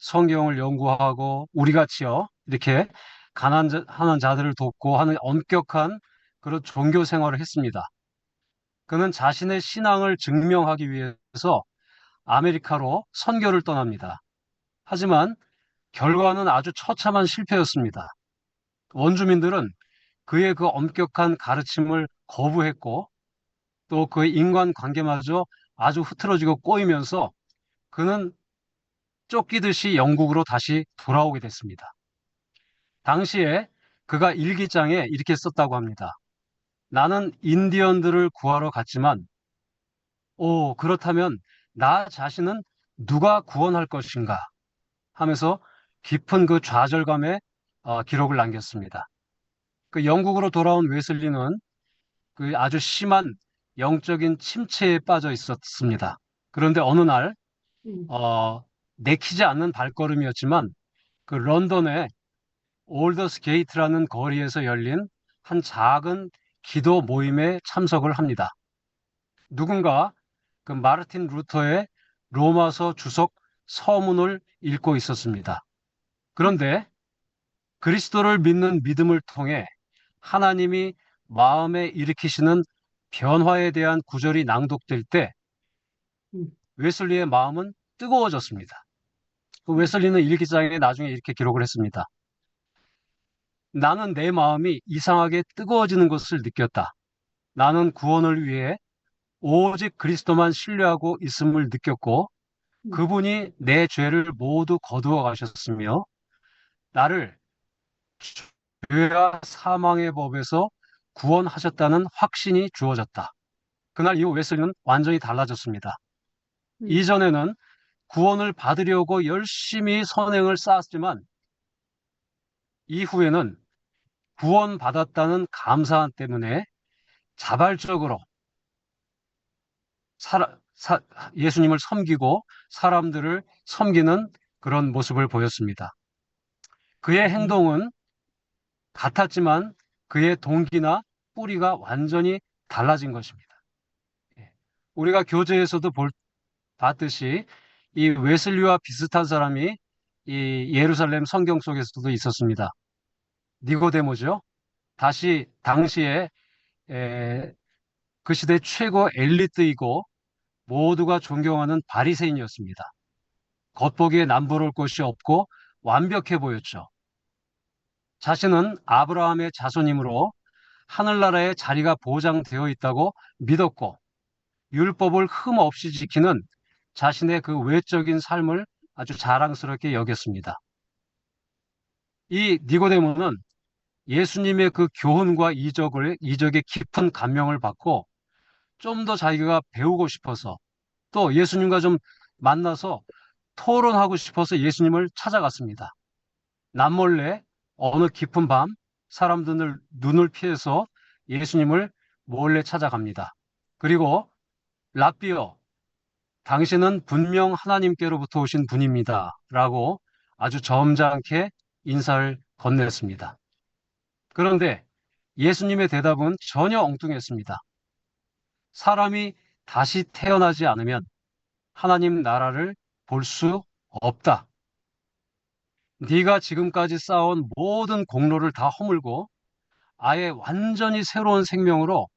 성경을 연구하고 우리 같이요. 이렇게 가난한 자들을 돕고 하는 엄격한 그런 종교 생활을 했습니다. 그는 자신의 신앙을 증명하기 위해서 아메리카로 선교를 떠납니다. 하지만 결과는 아주 처참한 실패였습니다. 원주민들은 그의 그 엄격한 가르침을 거부했고 또 그의 인간관계마저 아주 흐트러지고 꼬이면서 그는 쫓기듯이 영국으로 다시 돌아오게 됐습니다. 당시에 그가 일기장에 이렇게 썼다고 합니다. 나는 인디언들을 구하러 갔지만, 그렇다면 나 자신은 누가 구원할 것인가 하면서 깊은 그 좌절감에 기록을 남겼습니다. 그 영국으로 돌아온 웨슬리는 그 아주 심한 영적인 침체에 빠져 있었습니다. 그런데 어느 날, 음, 어, 내키지 않는 발걸음이었지만 그 런던의 올더스 게이트라는 거리에서 열린 한 작은 기도 모임에 참석을 합니다. 누군가 그 마르틴 루터의 로마서 주석 서문을 읽고 있었습니다. 그런데 그리스도를 믿는 믿음을 통해 하나님이 마음에 일으키시는 변화에 대한 구절이 낭독될 때 음, 웨슬리의 마음은 뜨거워졌습니다. 그 음, 웨슬리는 일기장에 나중에 이렇게 기록을 했습니다. 나는 내 마음이 이상하게 뜨거워지는 것을 느꼈다. 나는 구원을 위해 오직 그리스도만 신뢰하고 있음을 느꼈고 음, 그분이 내 죄를 모두 거두어 가셨으며 나를 죄와 사망의 법에서 구원하셨다는 확신이 주어졌다. 그날 이후 웨슬리는 완전히 달라졌습니다. 음, 이전에는 구원을 받으려고 열심히 선행을 쌓았지만 이후에는 구원받았다는 감사 때문에 자발적으로 사- 사- 예수님을 섬기고 사람들을 섬기는 그런 모습을 보였습니다. 그의 행동은 같았지만 그의 동기나 뿌리가 완전히 달라진 것입니다. 예. 우리가 교재에서도 봤듯이 이 웨슬리와 비슷한 사람이 이 예루살렘 성경 속에서도 있었습니다. 니고데모죠. 당시에 에, 그 시대 최고 엘리트이고 모두가 존경하는 바리새인이었습니다. 겉보기에 남부러울 것이 없고 완벽해 보였죠. 자신은 아브라함의 자손이므로 하늘나라의 자리가 보장되어 있다고 믿었고 율법을 흠 없이 지키는 자신의 그 외적인 삶을 아주 자랑스럽게 여겼습니다. 이 니고데모는 예수님의 그 교훈과 이적의 깊은 감명을 받고 좀 더 자기가 배우고 싶어서 또 예수님과 좀 만나서 토론하고 싶어서 예수님을 찾아갔습니다. 남몰래 어느 깊은 밤 사람들을 눈을 피해서 예수님을 몰래 찾아갑니다. 그리고 랍비어, 당신은 분명 하나님께로부터 오신 분입니다. 라고 아주 점잖게 인사를 건넸습니다. 그런데 예수님의 대답은 전혀 엉뚱했습니다. 사람이 다시 태어나지 않으면 하나님 나라를 볼 수 없다. 네가 지금까지 쌓아온 모든 공로를 다 허물고 아예 완전히 새로운 생명으로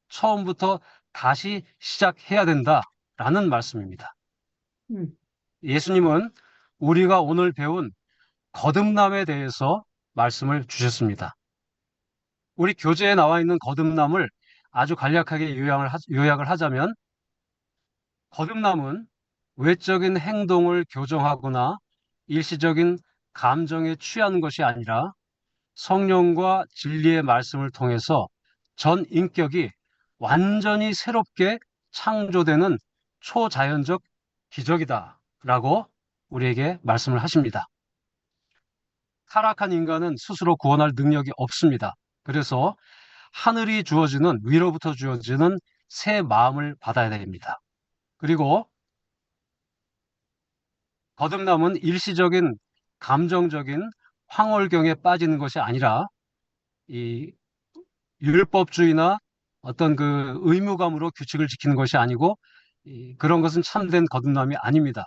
처음부터 다시 시작해야 된다라는 말씀입니다. 음, 예수님은 우리가 오늘 배운 거듭남에 대해서 말씀을 주셨습니다. 우리 교재에 나와 있는 거듭남을 아주 간략하게 요약을 하자면 거듭남은 외적인 행동을 교정하거나 일시적인 감정에 취하는 것이 아니라 성령과 진리의 말씀을 통해서 전 인격이 완전히 새롭게 창조되는 초자연적 기적이다라고 우리에게 말씀을 하십니다. 타락한 인간은 스스로 구원할 능력이 없습니다. 그래서 위로부터 주어지는 새 마음을 받아야 됩니다. 그리고 거듭남은 일시적인 감정적인 황홀경에 빠지는 것이 아니라 이 율법주의나 어떤 그 의무감으로 규칙을 지키는 것이 아니고 그런 것은 참된 거듭남이 아닙니다.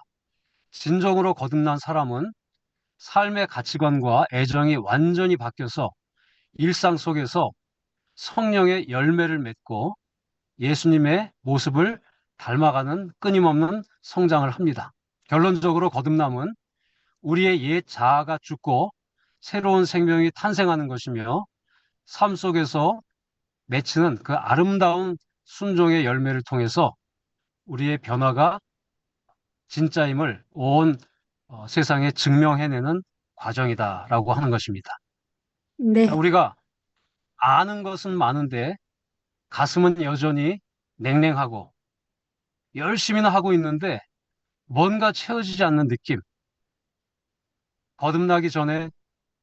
진정으로 거듭난 사람은 삶의 가치관과 애정이 완전히 바뀌어서 일상 속에서 성령의 열매를 맺고 예수님의 모습을 닮아가는 끊임없는 성장을 합니다. 결론적으로 거듭남은 우리의 옛 자아가 죽고 새로운 생명이 탄생하는 것이며 삶 속에서 맺히는 그 아름다운 순종의 열매를 통해서 우리의 변화가 진짜임을 온 세상에 증명해내는 과정이다라고 하는 것입니다. 자, 네. 우리가 아는 것은 많은데 가슴은 여전히 냉랭하고 열심히는 하고 있는데 뭔가 채워지지 않는 느낌. 거듭나기 전에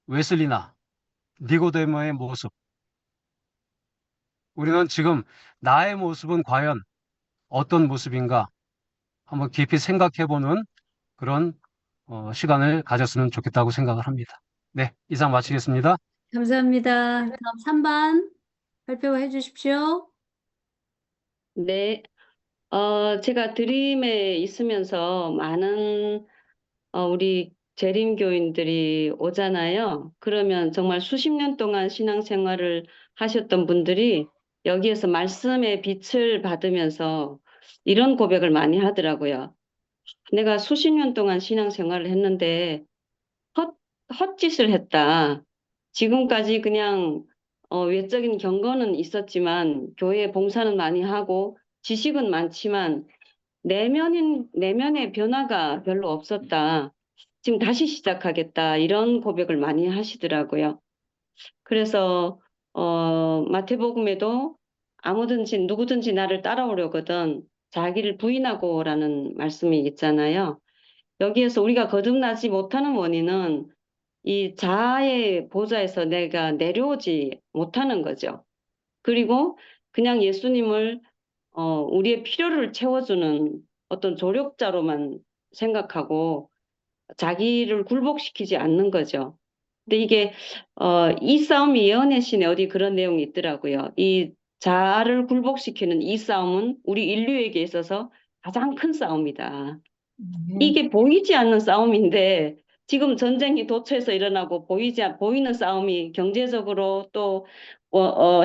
웨슬리나 니고데모의 모습. 우리는 지금 나의 모습은 과연 어떤 모습인가 한번 깊이 생각해보는 그런 시간을 가졌으면 좋겠다고 생각을 합니다. 네, 이상 마치겠습니다. 감사합니다. 다음 3번 발표해 주십시오. 네, 제가 드림에 있으면서 많은 우리 재림교인들이 오잖아요. 그러면 정말 수십 년 동안 신앙생활을 하셨던 분들이 여기에서 말씀의 빛을 받으면서 이런 고백을 많이 하더라고요. 내가 수십 년 동안 신앙생활을 했는데 헛, 헛짓을 했다. 지금까지 그냥 외적인 경건은 있었지만 교회 봉사는 많이 하고 지식은 많지만 내면의 변화가 별로 없었다. 지금 다시 시작하겠다. 이런 고백을 많이 하시더라고요. 그래서 마태복음에도 아무든지 누구든지 나를 따라오려거든 자기를 부인하고라는 말씀이 있잖아요. 여기에서 우리가 거듭나지 못하는 원인은 이 자아의 보좌에서 내가 내려오지 못하는 거죠. 그리고 그냥 예수님을 우리의 필요를 채워주는 어떤 조력자로만 생각하고 자기를 굴복시키지 않는 거죠. 근데 이게 이 싸움이 예언의 신에 어디 그런 내용이 있더라고요. 이 자아를 굴복시키는 이 싸움은 우리 인류에게 있어서 가장 큰 싸움이다. 이게 보이지 않는 싸움인데 지금 전쟁이 도처에서 일어나고 보이는 싸움이 경제적으로 또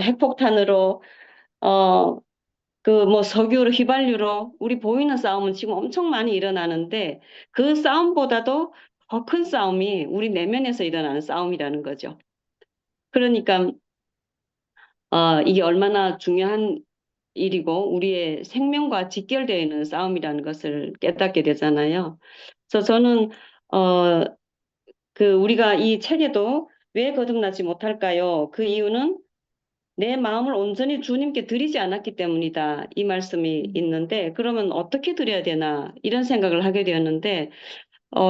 핵폭탄으로 그 뭐 석유로 휘발유로 우리 보이는 싸움은 지금 엄청 많이 일어나는데 그 싸움보다도 더 큰 싸움이 우리 내면에서 일어나는 싸움이라는 거죠. 그러니까 이게 얼마나 중요한 일이고 우리의 생명과 직결되어 있는 싸움이라는 것을 깨닫게 되잖아요. 그래서 저는 어, 그 우리가 이 책에도 왜 거듭나지 못할까요? 그 이유는 내 마음을 온전히 주님께 드리지 않았기 때문이다. 이 말씀이 있는데 그러면 어떻게 드려야 되나 이런 생각을 하게 되었는데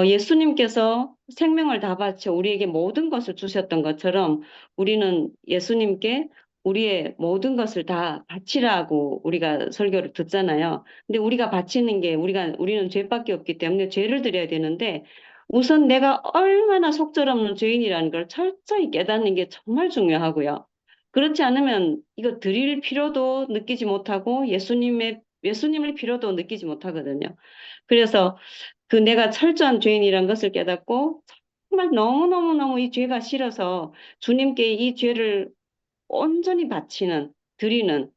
예수님께서 생명을 다 바쳐 우리에게 모든 것을 주셨던 것처럼 우리는 예수님께 우리의 모든 것을 다 바치라고 우리가 설교를 듣잖아요. 근데 우리가 바치는 게 우리는 죄밖에 없기 때문에 죄를 드려야 되는데 우선 내가 얼마나 속절없는 죄인이라는 걸 철저히 깨닫는 게 정말 중요하고요. 그렇지 않으면 이거 드릴 필요도 느끼지 못하고 예수님을 필요도 느끼지 못하거든요. 그래서 그 내가 철저한 죄인이란 것을 깨닫고 정말 너무너무너무 이 죄가 싫어서 주님께 이 죄를 온전히 드리는,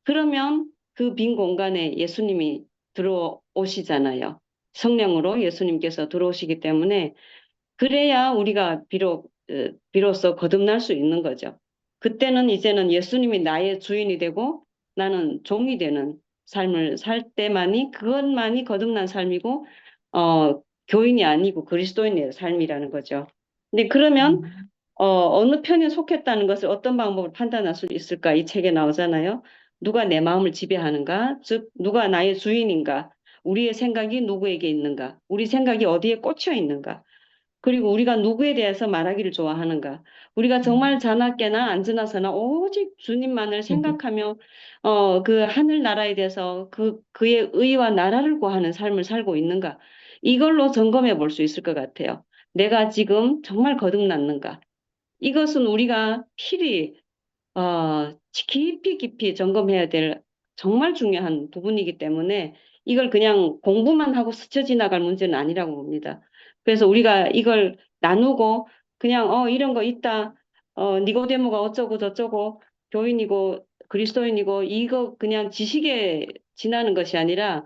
그러면 그 빈 공간에 예수님이 들어오시잖아요. 성령으로 예수님께서 들어오시기 때문에 그래야 우리가 비로소 거듭날 수 있는 거죠. 그때는 이제는 예수님이 나의 주인이 되고 나는 종이 되는 삶을 살 때만이 그것만이 거듭난 삶이고 교인이 아니고 그리스도인의 삶이라는 거죠. 근데 그러면 어느 편에 속했다는 것을 어떤 방법으로 판단할 수 있을까? 이 책에 나오잖아요. 누가 내 마음을 지배하는가? 즉 누가 나의 주인인가? 우리의 생각이 누구에게 있는가? 우리 생각이 어디에 꽂혀 있는가? 그리고 우리가 누구에 대해서 말하기를 좋아하는가? 우리가 정말 자나깨나 앉으나서나 오직 주님만을 생각하며 그 하늘 나라에 대해서 그의 의와 나라를 구하는 삶을 살고 있는가? 이걸로 점검해 볼 수 있을 것 같아요. 내가 지금 정말 거듭났는가? 이것은 우리가 필히 깊이 깊이 점검해야 될 정말 중요한 부분이기 때문에 이걸 그냥 공부만 하고 스쳐 지나갈 문제는 아니라고 봅니다. 그래서 우리가 이걸 나누고 그냥 이런 거 있다. 니고데모가 어쩌고 저쩌고 교인이고 그리스도인이고 이거 그냥 지식에 지나는 것이 아니라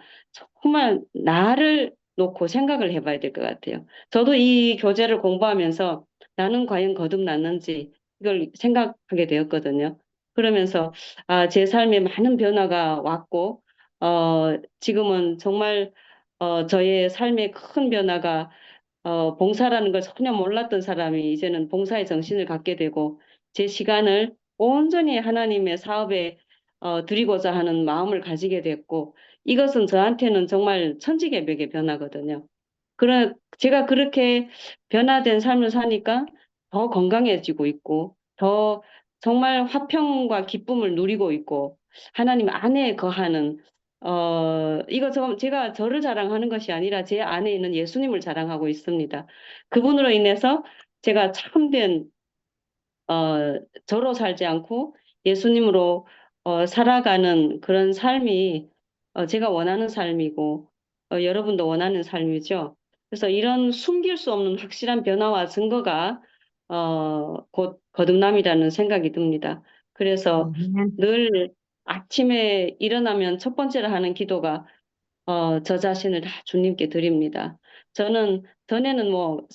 정말 나를 놓고 생각을 해봐야 될 것 같아요. 저도 이 교재를 공부하면서 나는 과연 거듭났는지 이걸 생각하게 되었거든요. 그러면서 제 삶에 많은 변화가 왔고 지금은 정말 저의 삶에 큰 변화가 봉사라는 걸 전혀 몰랐던 사람이 이제는 봉사의 정신을 갖게 되고 제 시간을 온전히 하나님의 사업에 드리고자 하는 마음을 가지게 됐고 이것은 저한테는 정말 천지개벽의 변화거든요. 제가 그렇게 변화된 삶을 사니까 더 건강해지고 있고 더 정말 화평과 기쁨을 누리고 있고 하나님 안에 거하는 제가 저를 자랑하는 것이 아니라 제 안에 있는 예수님을 자랑하고 있습니다. 그분으로 인해서 제가 참된 저로 살지 않고 예수님으로 살아가는 그런 삶이 제가 원하는 삶이고 여러분도 원하는 삶이죠. 그래서 이런 숨길 수 없는 확실한 변화와 증거가 곧 거듭남이라는 생각이 듭니다. 그래서 늘 아침에 일어나면 첫 번째로 하는 기도가 저 자신을 다 주님께 드립니다. 저는 전에는 뭐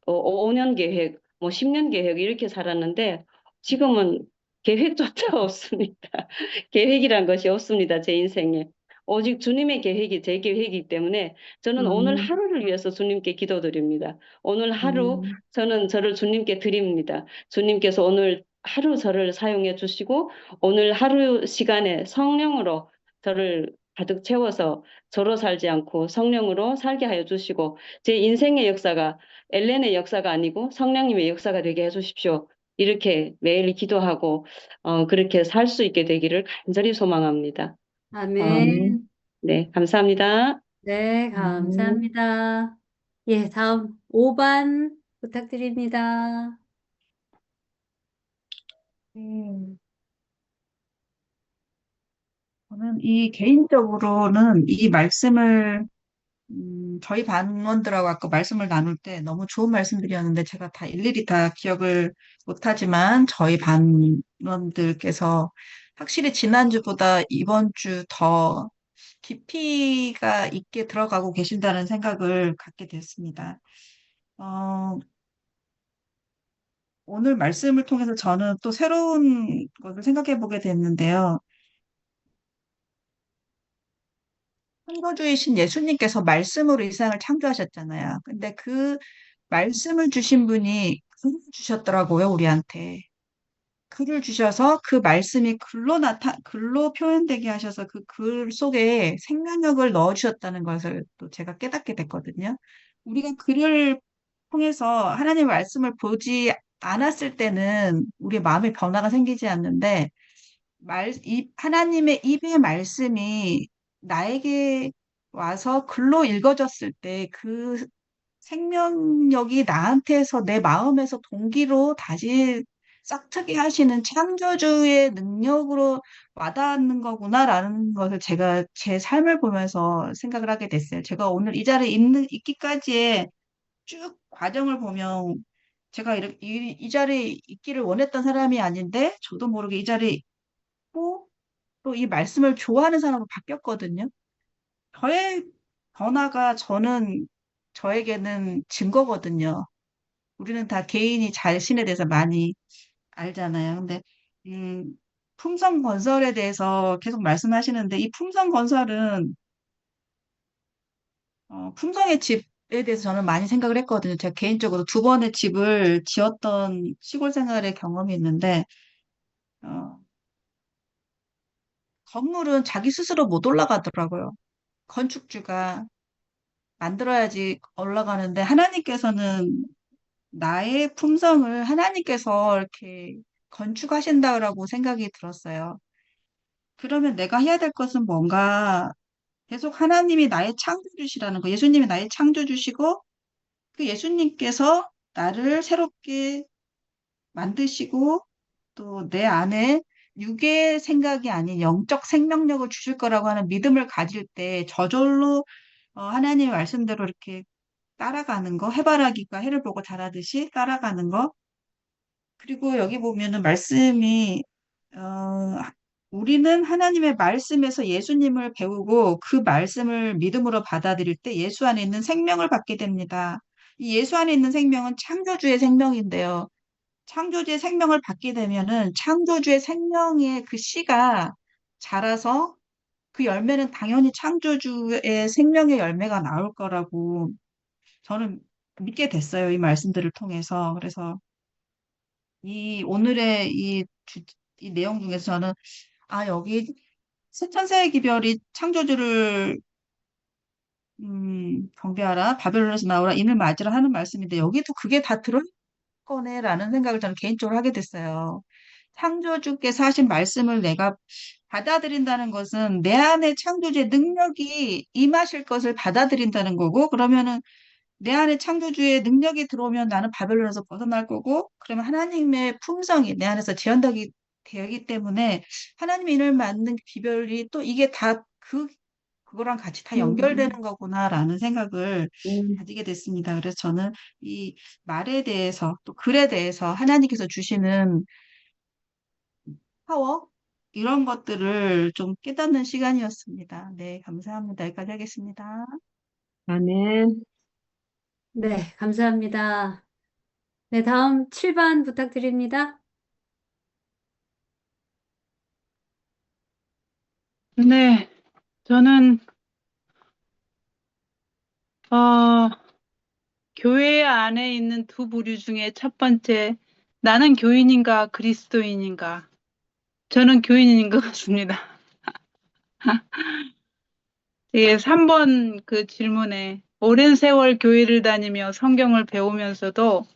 5년 계획, 뭐 10년 계획 이렇게 살았는데 지금은 계획조차 없습니다. 계획이란 것이 없습니다. 제 인생에. 오직 주님의 계획이 제 계획이기 때문에 저는 오늘 음, 하루를 위해서 주님께 기도드립니다. 오늘 하루 음, 저는 저를 주님께 드립니다. 주님께서 오늘 하루 저를 사용해 주시고 오늘 하루 시간에 성령으로 저를 가득 채워서 저로 살지 않고 성령으로 살게 하여 주시고 제 인생의 역사가 엘렌의 역사가 아니고 성령님의 역사가 되게 해주십시오. 이렇게 매일 기도하고 그렇게 살 수 있게 되기를 간절히 소망합니다. 어, 아멘. 네, 감사합니다. 네, 감사합니다. 예, 다음 5반 부탁드립니다. 음, 저는 개인적으로는 이 말씀을, 저희 반원들하고 아까 말씀을 나눌 때 너무 좋은 말씀들이었는데 제가 다 일일이 다 기억을 못하지만 저희 반원들께서 확실히 지난주보다 이번 주 더 깊이가 있게 들어가고 계신다는 생각을 갖게 됐습니다. 어, 오늘 말씀을 통해서 저는 또 새로운 것을 생각해 보게 됐는데요. 창조주이신 예수님께서 말씀으로 이 세상을 창조하셨잖아요. 근데 그 말씀을 주신 분이 글을 주셨더라고요, 우리한테. 글을 주셔서 그 말씀이 글로 표현되게 하셔서 그 글 속에 생명력을 넣어주셨다는 것을 또 제가 깨닫게 됐거든요. 우리가 글을 통해서 하나님의 말씀을 보지 않았을 때는 우리 마음에 변화가 생기지 않는데, 하나님의 입의 말씀이 나에게 와서 글로 읽어졌을 때 그 생명력이 나한테서 내 마음에서 동기로 다시 싹트게 하시는 창조주의 능력으로 와닿는 거구나라는 것을 제가 제 삶을 보면서 생각을 하게 됐어요. 제가 오늘 이 자리에 있기까지의 쭉 과정을 보면 제가 이 자리에 있기를 원했던 사람이 아닌데 저도 모르게 이 자리에 있고 또 이 말씀을 좋아하는 사람으로 바뀌었거든요. 저의 변화가 저에게는 증거거든요. 우리는 다 개인이 자신에 대해서 많이 알잖아요. 근데 음, 품성 건설에 대해서 계속 말씀하시는데 이 품성 건설은 품성의 집에 대해서 저는 많이 생각을 했거든요. 제가 개인적으로 두 번의 집을 지었던 시골 생활의 경험이 있는데 어, 건물은 자기 스스로 못 올라가더라고요. 건축주가 만들어야지 올라가는데 하나님께서는 나의 품성을 하나님께서 이렇게 건축하신다라고 생각이 들었어요. 그러면 내가 해야 될 것은 뭔가 계속 하나님이 나의 창조주시라는 거, 예수님이 나의 창조주시고 그 예수님께서 나를 새롭게 만드시고 또 내 안에 육의 생각이 아닌 영적 생명력을 주실 거라고 하는 믿음을 가질 때 저절로 하나님의 말씀대로 이렇게 따라가는 거, 해바라기가 해를 보고 자라듯이 따라가는 거. 그리고 여기 보면은 말씀이 어, 우리는 하나님의 말씀에서 예수님을 배우고 그 말씀을 믿음으로 받아들일 때 예수 안에 있는 생명을 받게 됩니다. 이 예수 안에 있는 생명은 창조주의 생명인데요. 창조주의 생명을 받게 되면은 창조주의 생명의 그 씨가 자라서 그 열매는 당연히 창조주의 생명의 열매가 나올 거라고 저는 믿게 됐어요. 이 말씀들을 통해서. 그래서 이 오늘의 이 내용 중에서 저는 여기 새천사의 기별이 창조주를 경배하라, 바벨론에서 나오라, 이를 맞으라 하는 말씀인데 여기도 그게 다 들어있거네라는 생각을 저는 개인적으로 하게 됐어요. 창조주께서 하신 말씀을 내가 받아들인다는 것은 내 안에 창조주의 능력이 임하실 것을 받아들인다는 거고, 그러면은 내 안에 창조주의 능력이 들어오면 나는 바벨론에서 벗어날 거고, 그러면 하나님의 품성이 내 안에서 재현되기 되기 때문에 하나님의 인을 만든 비별이 또 이게 다 그거랑 같이 다 연결되는 거구나라는 생각을 가지게 됐습니다. 그래서 저는 이 말에 대해서 또 글에 대해서 하나님께서 주시는 파워 이런 것들을 좀 깨닫는 시간이었습니다. 네, 감사합니다. 여기까지 하겠습니다. 아멘. 네, 감사합니다. 네, 다음 7번 부탁드립니다. 네, 저는 교회 안에 있는 두 부류 중에 첫 번째, 나는 교인인가 그리스도인인가? 저는 교인인 것 같습니다. 예, 3번 그 질문에 오랜 세월 교회를 다니며 성경을 배우면서도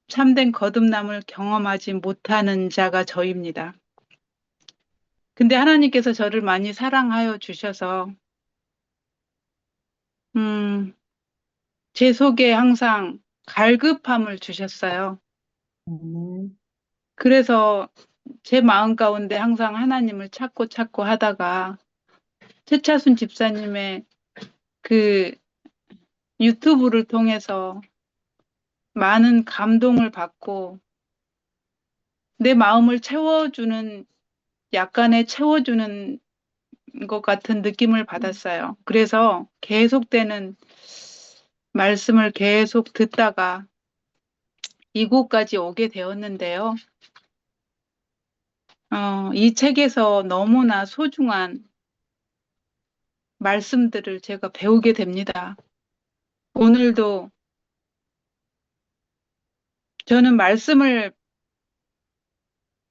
참된 거듭남을 경험하지 못하는 자가 저입니다. 근데 하나님께서 저를 많이 사랑하여 주셔서 제 속에 항상 갈급함을 주셨어요. 그래서 제 마음 가운데 항상 하나님을 찾고 하다가 최차순 집사님의 그 유튜브를 통해서 많은 감동을 받고 내 마음을 약간의 채워주는 것 같은 느낌을 받았어요. 그래서 계속되는 말씀을 계속 듣다가 이곳까지 오게 되었는데요. 이 책에서 너무나 소중한 말씀들을 제가 배우게 됩니다. 오늘도 저는 말씀을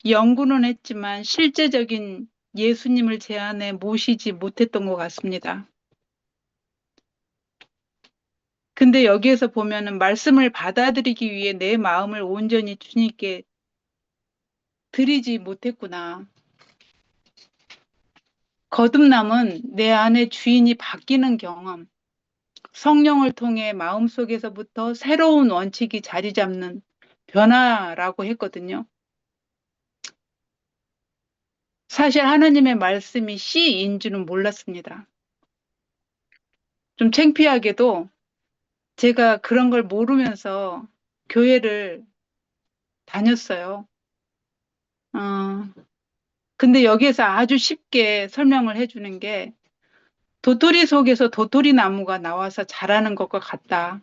연구는 했지만 실제적인 예수님을 제 안에 모시지 못했던 것 같습니다. 근데 여기에서 보면은 말씀을 받아들이기 위해 내 마음을 온전히 주님께 드리지 못했구나. 거듭남은 내 안에 주인이 바뀌는 경험, 성령을 통해 마음속에서부터 새로운 원칙이 자리 잡는 변화라고 했거든요. 사실 하나님의 말씀이 씨인 줄은 몰랐습니다. 좀 창피하게도 제가 그런 걸 모르면서 교회를 다녔어요. 근데 여기에서 아주 쉽게 설명을 해주는 게 도토리 속에서 도토리 나무가 나와서 자라는 것과 같다.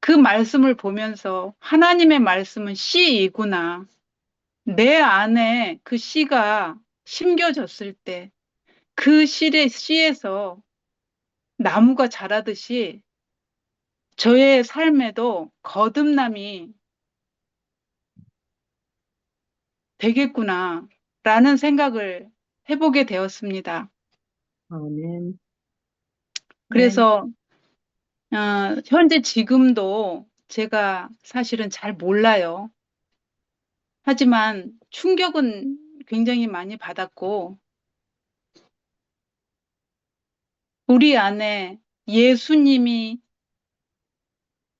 그 말씀을 보면서 하나님의 말씀은 씨이구나. 내 안에 그 씨가 심겨졌을 때 그 씨에서 나무가 자라듯이 저의 삶에도 거듭남이 되겠구나 라는 생각을 해보게 되었습니다. 아멘. 그래서 현재 지금도 제가 사실은 잘 몰라요. 하지만 충격은 굉장히 많이 받았고 우리 안에 예수님이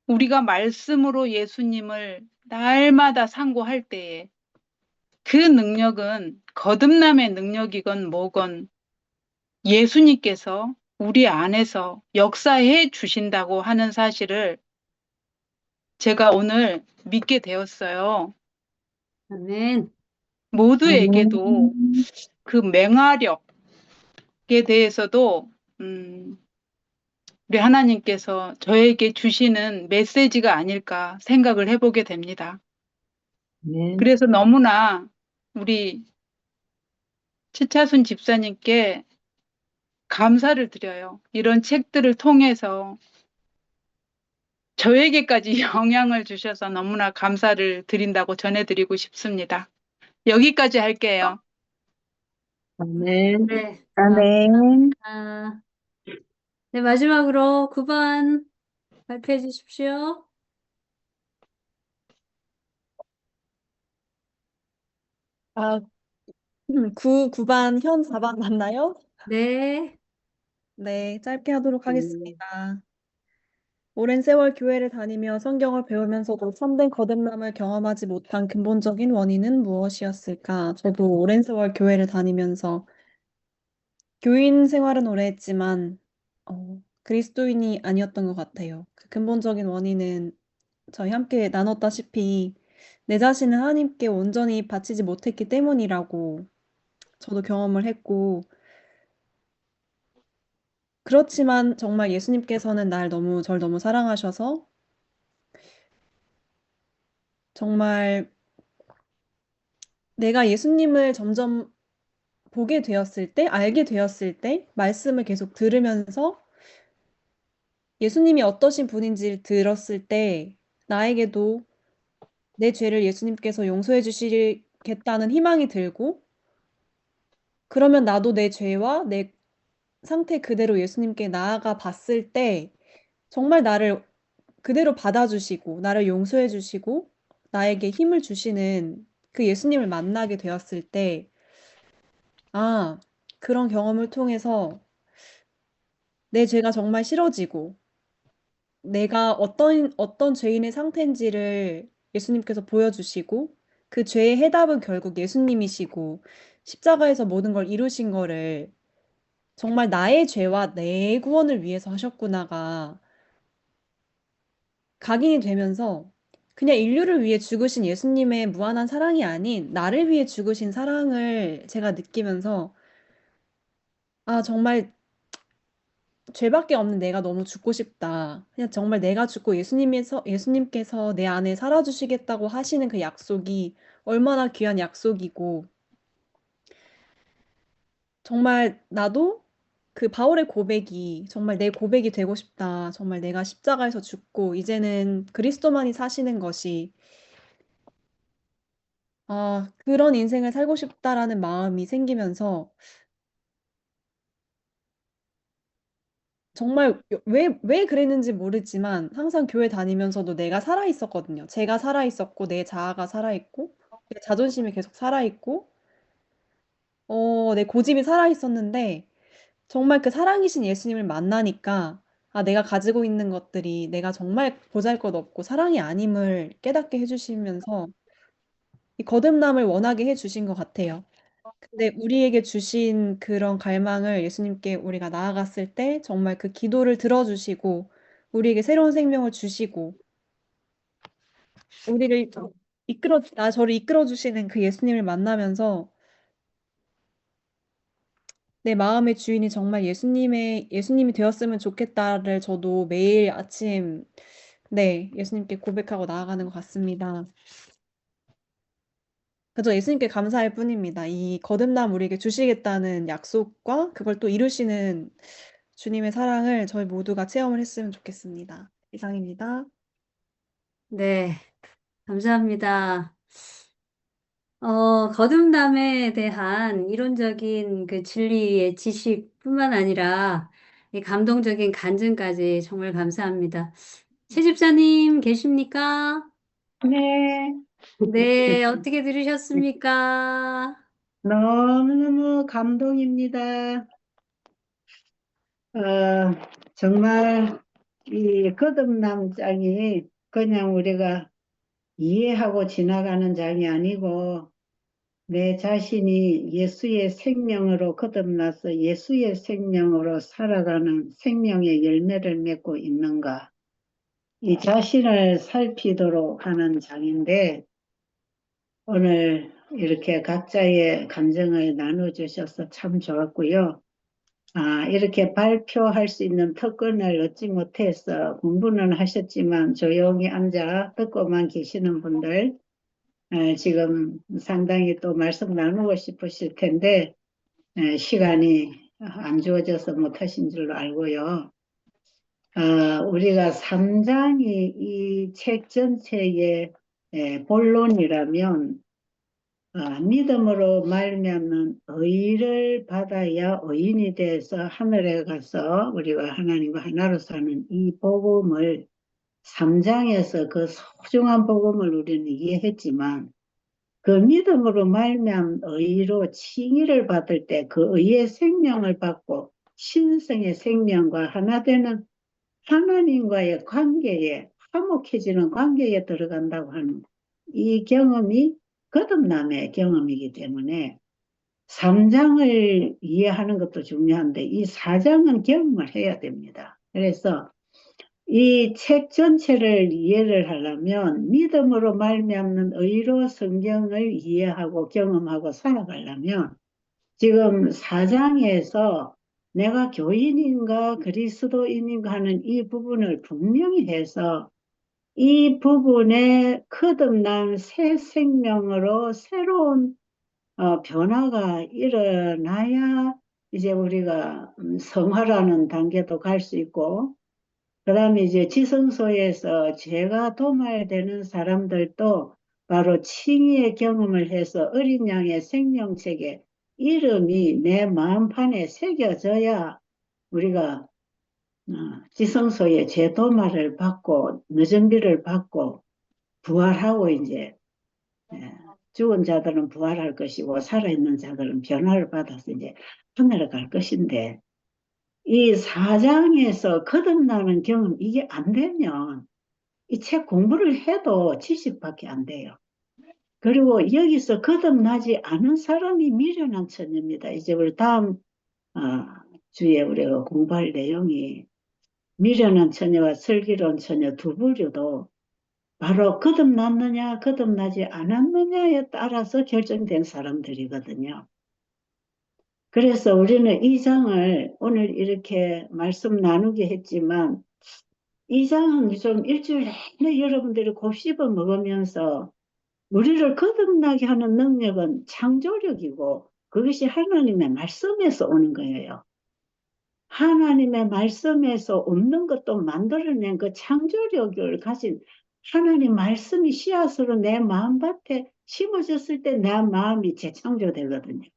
우리가 말씀으로 예수님을 날마다 상고할 때에 그 능력은 거듭남의 능력이건 뭐건 예수님께서 우리 안에서 역사해 주신다고 하는 사실을 제가 오늘 믿게 되었어요. 아멘. 모두에게도 그 맹활력에 대해서도 우리 하나님께서 저에게 주시는 메시지가 아닐까 생각을 해보게 됩니다. 아멘. 그래서 너무나 우리 치차순 집사님께 감사를 드려요. 이런 책들을 통해서 저에게까지 영향을 주셔서 너무나 감사를 드린다고 전해드리고 싶습니다. 여기까지 할게요. 아멘. 네. 아멘. 감사합니다. 네, 마지막으로 9번 발표해 주십시오. 아, 9반 현 4반 맞나요? 네. 네, 짧게 하도록 하겠습니다. 오랜 세월 교회를 다니며 성경을 배우면서도 참된 거듭남을 경험하지 못한 근본적인 원인은 무엇이었을까? 저도 오랜 세월 교회를 다니면서 교인 생활은 오래 했지만 그리스도인이 아니었던 것 같아요. 그 근본적인 원인은 저희 함께 나눴다시피 내 자신을 하나님께 온전히 바치지 못했기 때문이라고 저도 경험을 했고, 그렇지만 정말 예수님께서는 절 너무 사랑하셔서 정말 내가 예수님을 점점 보게 되었을 때, 알게 되었을 때, 말씀을 계속 들으면서 예수님이 어떠신 분인지를 들었을 때 나에게도 내 죄를 예수님께서 용서해 주시겠다는 희망이 들고, 그러면 나도 내 죄와 내 상태 그대로 예수님께 나아가 봤을 때 정말 나를 그대로 받아주시고 나를 용서해 주시고 나에게 힘을 주시는 그 예수님을 만나게 되었을 때, 아, 그런 경험을 통해서 내 죄가 정말 싫어지고 내가 어떤 죄인의 상태인지를 예수님께서 보여주시고 그 죄의 해답은 결국 예수님이시고 십자가에서 모든 걸 이루신 거를 정말 나의 죄와 내 구원을 위해서 하셨구나가 각인이 되면서 그냥 인류를 위해 죽으신 예수님의 무한한 사랑이 아닌 나를 위해 죽으신 사랑을 제가 느끼면서 아, 정말 죄밖에 없는 내가 너무 죽고 싶다. 그냥 정말 내가 죽고 예수님께서 내 안에 살아주시겠다고 하시는 그 약속이 얼마나 귀한 약속이고 정말 나도 그 바울의 고백이 정말 내 고백이 되고 싶다. 정말 내가 십자가에서 죽고 이제는 그리스도만이 사시는 것이 그런 인생을 살고 싶다라는 마음이 생기면서 정말 왜 그랬는지 모르지만 항상 교회 다니면서도 내가 살아 있었거든요. 제가 살아 있었고 내 자아가 살아 있고 내 자존심이 계속 살아 있고 내 고집이 살아 있었는데 정말 그 사랑이신 예수님을 만나니까 내가 가지고 있는 것들이 내가 정말 보잘것없고 사랑이 아님을 깨닫게 해주시면서 이 거듭남을 원하게 해주신 것 같아요. 근데 우리에게 주신 그런 갈망을 예수님께 우리가 나아갔을 때 정말 그 기도를 들어주시고 우리에게 새로운 생명을 주시고 우리를 저를 이끌어 주시는 그 예수님을 만나면서 내 마음의 주인이 정말 예수님이 되었으면 좋겠다를 저도 매일 아침, 네, 예수님께 고백하고 나아가는 것 같습니다. 그저 예수님께 감사할 뿐입니다. 이 거듭남 우리에게 주시겠다는 약속과 그걸 또 이루시는 주님의 사랑을 저희 모두가 체험을 했으면 좋겠습니다. 이상입니다. 네. 감사합니다. 거듭남에 대한 이론적인 그 진리의 지식뿐만 아니라 이 감동적인 간증까지 정말 감사합니다. 최 집사님 계십니까? 네, 네, 어떻게 들으셨습니까? 너무너무 감동입니다. 어, 정말 이 거듭남 장이 그냥 우리가 이해하고 지나가는 장이 아니고 내 자신이 예수의 생명으로 거듭나서 예수의 생명으로 살아가는 생명의 열매를 맺고 있는가? 이 자신을 살피도록 하는 장인데, 오늘 이렇게 각자의 감정을 나눠주셔서 참 좋았고요. 이렇게 발표할 수 있는 특권을 얻지 못해서 공부는 하셨지만 조용히 앉아 듣고만 계시는 분들, 지금 상당히 또 말씀 나누고 싶으실 텐데, 시간이 안 주어져서 못하신 줄로 알고요. 우리가 3장이 이 책 전체의 본론이라면, 믿음으로 말미암는 의를 받아야 의인이 돼서 하늘에 가서 우리가 하나님과 하나로 사는 이 복음을 3장에서 그 소중한 복음을 우리는 이해했지만, 그 믿음으로 말미암은 의로 칭의를 받을 때 그 의의 생명을 받고 신성의 생명과 하나 되는 하나님과의 관계에, 화목해지는 관계에 들어간다고 하는 이 경험이 거듭남의 경험이기 때문에 3장을 이해하는 것도 중요한데 이 4장은 경험을 해야 됩니다. 그래서 이 책 전체를 이해를 하려면 믿음으로 말미암는 의로 성경을 이해하고 경험하고 살아가려면 지금 4장에서 내가 교인인가 그리스도인인가 하는 이 부분을 분명히 해서 이 부분에 거듭난 새 생명으로 새로운 변화가 일어나야 이제 우리가 성화라는 단계도 갈 수 있고, 그 다음에 이제 지성소에서 죄가 도말되는 사람들도 바로 칭의의 경험을 해서 어린 양의 생명책에 이름이 내 마음판에 새겨져야 우리가 지성소에 죄 도말을 받고 늦은비를 받고 부활하고 이제 죽은 자들은 부활할 것이고 살아있는 자들은 변화를 받아서 이제 하늘에 갈 것인데, 이 4장에서 거듭나는 경험 이게 안 되면 이 책 공부를 해도 지식밖에 안 돼요. 그리고 여기서 거듭나지 않은 사람이 미련한 처녀입니다. 이제 우리 다음 주에 우리가 공부할 내용이 미련한 처녀와 슬기로운 처녀 두 부류도 바로 거듭났느냐 거듭나지 않았느냐에 따라서 결정된 사람들이거든요. 그래서 우리는 이 장을 오늘 이렇게 말씀 나누게 했지만 이 장은 좀 일주일 내내 여러분들이 곱씹어 먹으면서 우리를 거듭나게 하는 능력은 창조력이고 그것이 하나님의 말씀에서 오는 거예요. 하나님의 말씀에서 없는 것도 만들어낸 그 창조력을 가진 하나님 말씀이 씨앗으로 내 마음밭에 심어졌을 때 내 마음이 재창조되거든요.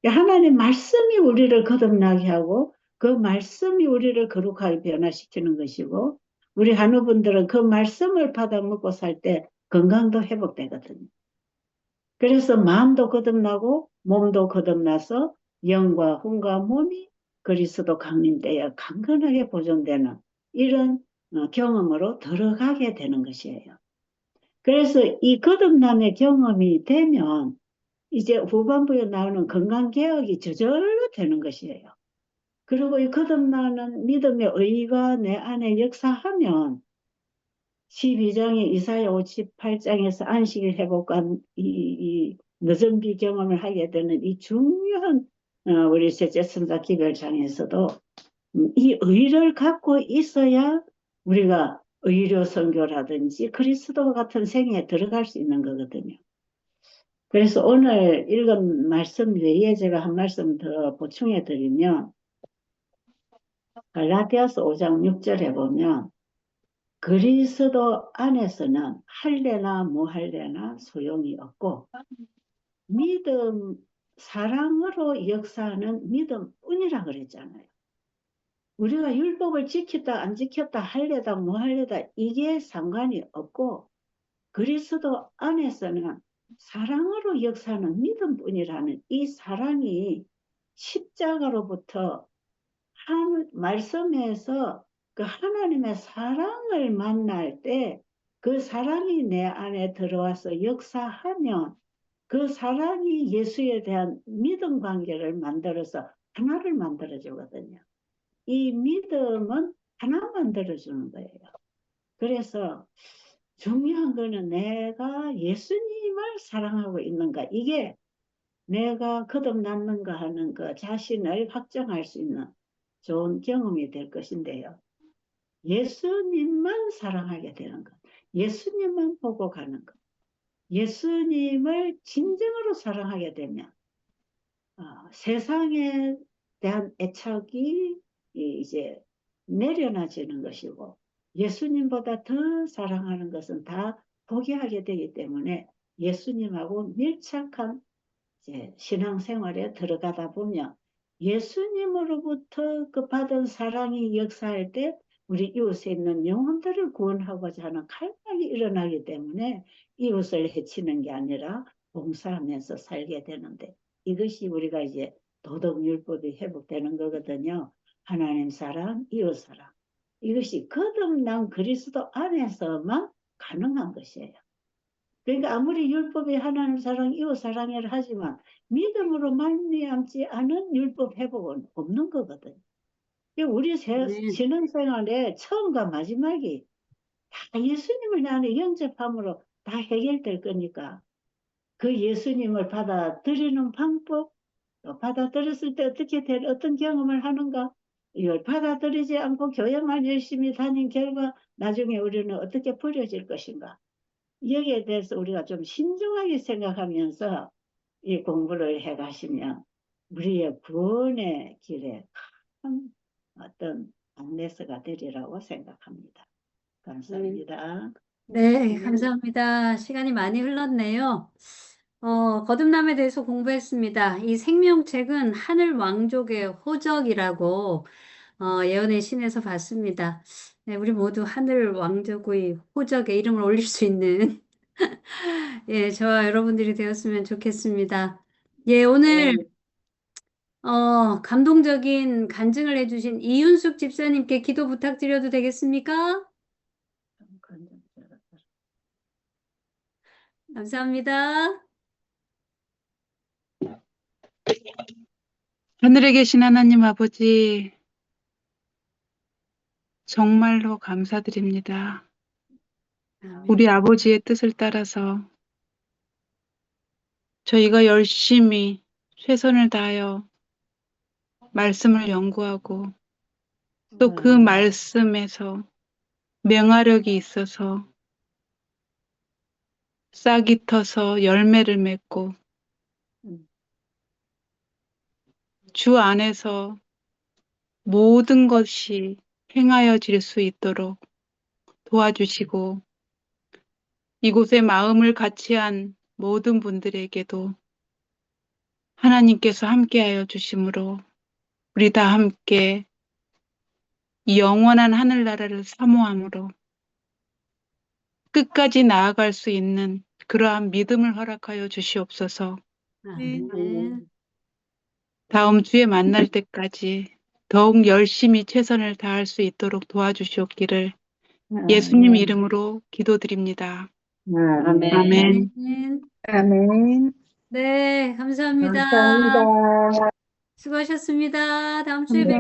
하나님 말씀이 우리를 거듭나게 하고 그 말씀이 우리를 거룩하게 변화시키는 것이고 우리 한우분들은 그 말씀을 받아 먹고 살 때 건강도 회복되거든요. 그래서 마음도 거듭나고 몸도 거듭나서 영과 혼과 몸이 그리스도 강림되어 강건하게 보존되는 이런 경험으로 들어가게 되는 것이에요. 그래서 이 거듭남의 경험이 되면 이제 후반부에 나오는 건강개혁이 저절로 되는 것이에요. 그리고 이 거듭나는 믿음의 의가 내 안에 역사하면 12장의 이사야 58장에서 안식일 회복과 이 늦은비 경험을 하게 되는 이 중요한 우리 셋째 선자 기별장에서도 이 의를 갖고 있어야 우리가 의료 선교라든지 그리스도와 같은 생애에 들어갈 수 있는 거거든요. 그래서 오늘 읽은 말씀 외에 제가 한 말씀 더 보충해 드리면 갈라디아서 5장 6절에 보면 그리스도 안에서는 할례나 무할례나 소용이 없고 믿음, 사랑으로 역사하는 믿음뿐이라 그랬잖아요. 우리가 율법을 지켰다 안 지켰다 할례다 무할례다 이게 상관이 없고 그리스도 안에서는 사랑으로 역사하는 믿음뿐이라는 이 사랑이 십자가로부터 한 말씀에서 그 하나님의 사랑을 만날 때 그 사랑이 내 안에 들어와서 역사하면 그 사랑이 예수에 대한 믿음 관계를 만들어서 하나를 만들어주거든요. 이 믿음은 하나 만들어주는 거예요. 그래서 중요한 거는 내가 예수님을 사랑하고 있는가. 이게 내가 거듭났는가 하는 그 자신을 확정할 수 있는 좋은 경험이 될 것인데요. 예수님만 사랑하게 되는 것. 예수님만 보고 가는 것. 예수님을 진정으로 사랑하게 되면 세상에 대한 애착이 이제 내려놔지는 것이고 예수님보다 더 사랑하는 것은 다 포기하게 되기 때문에 예수님하고 밀착한 이제 신앙생활에 들어가다 보면 예수님으로부터 그 받은 사랑이 역사할 때 우리 이웃에 있는 영혼들을 구원하고자 하는 칼날이 일어나기 때문에 이웃을 해치는 게 아니라 봉사하면서 살게 되는데 이것이 우리가 이제 도덕율법이 회복되는 거거든요. 하나님 사랑, 이웃 사랑. 이것이 거듭난 그리스도 안에서만 가능한 것이에요. 그러니까 아무리 율법이 하나님 사랑, 이웃 사랑이라 하지만 믿음으로 말미암지 않은 율법 회복은 없는 거거든요. 우리 신앙생활의 처음과 마지막이 다 예수님을 나는 영접함으로 다 해결될 거니까 그 예수님을 받아들이는 방법, 또 받아들였을 때 어떤 경험을 하는가, 이걸 받아들이지 않고 교회만 열심히 다닌 결과 나중에 우리는 어떻게 버려질 것인가. 여기에 대해서 우리가 좀 신중하게 생각하면서 이 공부를 해 가시면 우리의 구원의 길에 큰 어떤 안내서가 되리라고 생각합니다. 감사합니다. 네, 감사합니다. 시간이 많이 흘렀네요. 거듭남에 대해서 공부했습니다. 이 생명책은 하늘 왕족의 호적이라고 예언의 신에서 봤습니다. 네, 우리 모두 하늘 왕족의 호적에 이름을 올릴 수 있는 예, 저와 여러분들이 되었으면 좋겠습니다. 예, 오늘 감동적인 간증을 해주신 이윤숙 집사님께 기도 부탁드려도 되겠습니까? 감사합니다. 하늘에 계신 하나님 아버지, 정말로 감사드립니다. 우리 아버지의 뜻을 따라서 저희가 열심히 최선을 다하여 말씀을 연구하고 또 그 말씀에서 명화력이 있어서 싹이 터서 열매를 맺고 주 안에서 모든 것이 행하여질 수 있도록 도와주시고 이곳에 마음을 같이한 모든 분들에게도 하나님께서 함께하여 주심으로 우리 다 함께 이 영원한 하늘나라를 사모함으로 끝까지 나아갈 수 있는 그러한 믿음을 허락하여 주시옵소서. 아멘. 다음 주에 만날 때까지 더욱 열심히 최선을 다할 수 있도록 도와주시옵기를 예수님 이름으로 기도드립니다. 아멘. 아멘. 아멘. 네, 감사합니다. 감사합니다. 수고하셨습니다. 다음 주에 뵙